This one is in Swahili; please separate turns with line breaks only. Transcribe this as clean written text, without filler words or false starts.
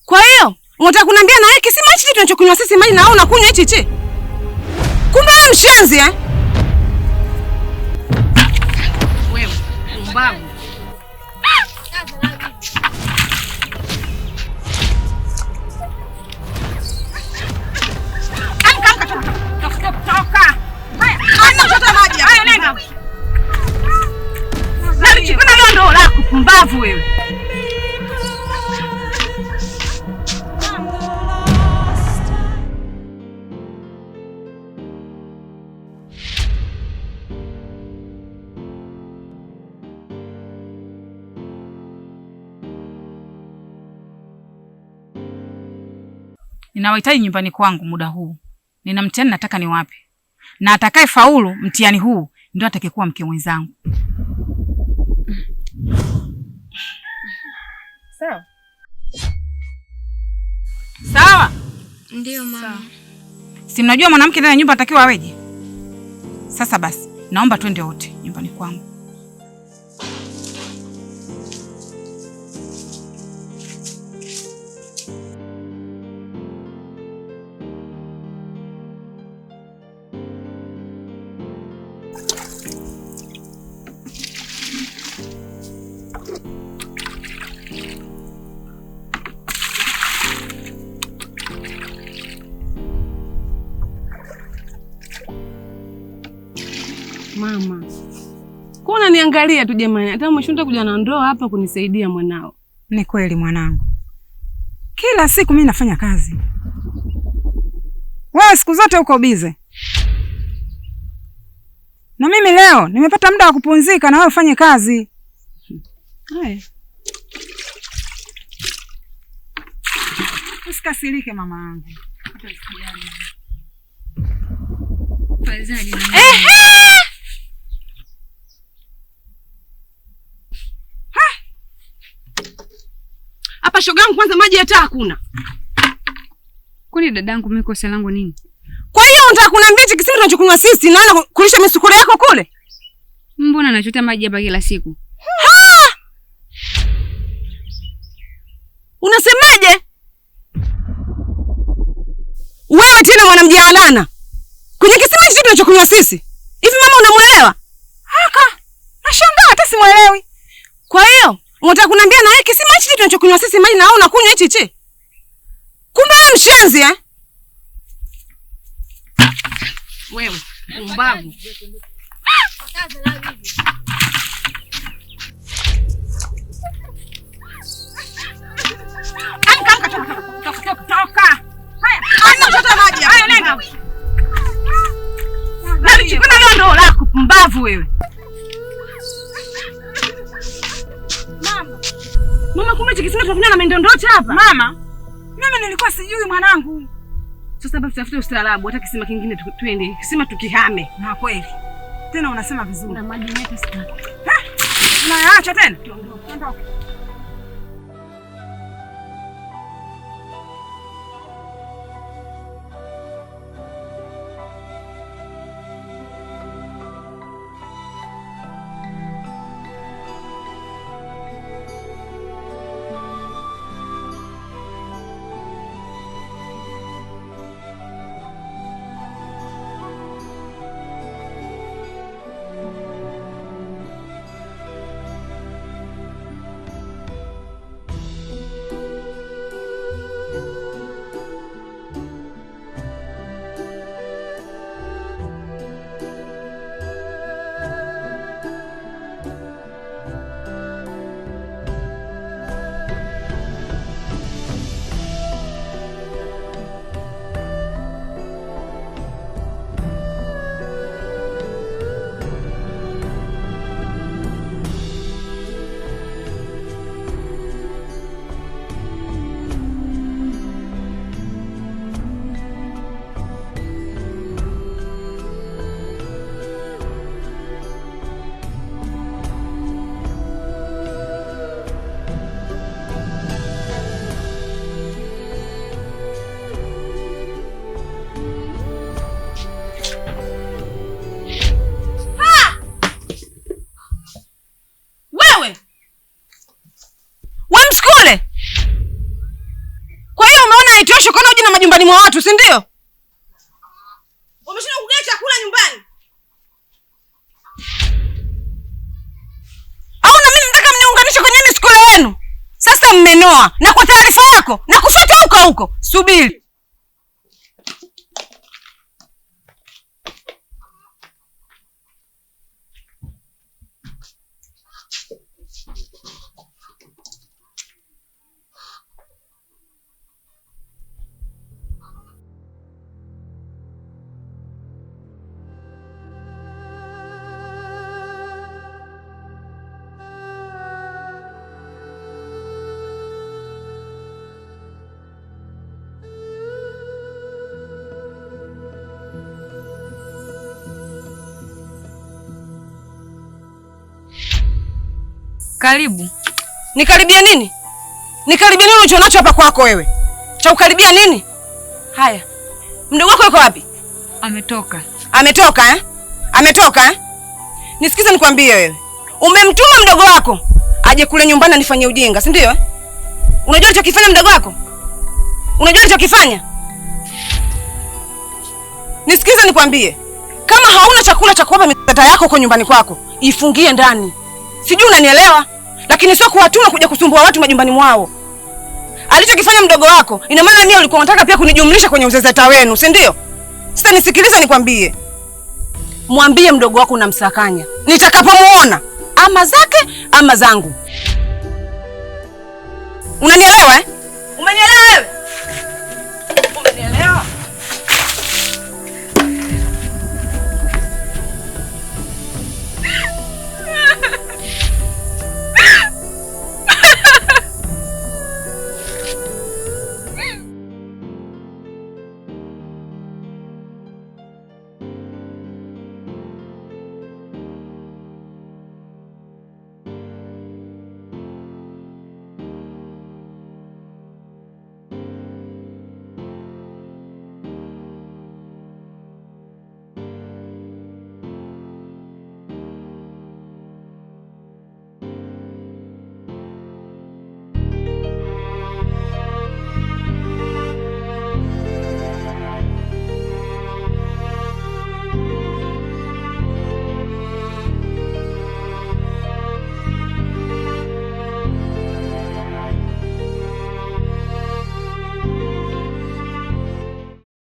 Kwa hiyo unataka kuniambia na wewe kisima hichi tunachokunywa sisi maji na wewe unakunywa hichi? Kumbe wewe mshenzi eh? Wewe mbavu. Toka. Haya, chota maji. Haya, nenda. Nalichukua leo ndo lako pumbavu wewe.
Ninawahitaji nyumbani kwangu muda huu. Nina mtihani nataka niwape. Na atakaye faulu mtihani huu ndio atakayekuwa mke mwenzangu. Sawa? Sawa?
Ndio mama.
Si mnajua mwanamke ndani ya nyumba anatakiwa aweje? Sasa basi, naomba twende wote nyumbani kwangu.
Mama, kwa unaniangalia tu jamani, hata umeshinda kuja na ndoo hapa kunisaidia mwanao.
Ni kweli mwanangu. Kila siku mimi nafanya kazi. Wewe siku zote uko bize. Na mimi leo nimepata muda wa kupumzika na wewe ufanye kazi. Haya. Usikasirike mama yangu. Hata usijali.
Fadhali.
Hapa shogangu kwanza maji hata hakuna.
Kwani dadangu mimi kosa langu nini?
Kwa hiyo unataka kuniambia hichi kisima tunachokunywa sisi naona kulisha misukule yako kule?
Mbona nachota maji hapa kila siku?
Unasemaje? Wewe tena mwanamjahalana. Kwenye kisima hichi tunachokunywa sisi. Hivi mama unamuelewa? Haka. Nashangaa hata simuelewi. Kwa hiyo unataka kuniambia na wewe kisima hichi tunachokunywa sisi maji na wewe unakunywa hichi? Kumbe wewe mshenzi eh? Wewe mbavu. Toka. Haya, chota maji. Haya, nenda. Nalichukua leo ndo lako pumbavu wewe. Mama kumbe kisima tunakunywa na mendondocha hapa. Mama, mimi nilikuwa sijui mwanangu. Sasa basi tafute ustaarabu, hata kisima kingine twende. Kisima tukihame. Na kweli. Tena unasema vizuri. Na maji yetu sitaki. Unaacha tena? Ondoka. haitoshi ukaona uje na majumbani mwa watu, si ndio? Umeshinda kugawa chakula nyumbani. Au na mimi nataka mniunganishe kwenye miskule yenu. Sasa mmenoa. Na kwa taarifa yako, na kufuata huko. Subiri.
Karibu.
Nikaribia nini? Nikaribia nini ulichonacho hapa kwako wewe? Cha ukaribia nini? Haya. Mdogo wako yuko wapi?
Ametoka.
Ametoka? Nisikize nikwambie wewe. Umemtuma mdogo wako aje kule nyumbani anifanyie ujinga, si ndio? Unajua alichokifanya mdogo wako? Nisikize nikwambie. Kama hauna chakula cha kuwapa mitata yako huko nyumbani kwako, ifungie ndani. Sijui unanielewa, lakini sio kuwatuma kuja kusumbua watu majumbani mwao. Alichokifanya mdogo wako, ina maana mimi ulikuwa unataka pia kunijumlisha kwenye uzezeta wenu, si ndio? Sasa nisikilize nikwambie. Mwambie mdogo wako unamsakanya. Nitakapomuona, ama zake ama zangu. Unanielewa? Umenielewa?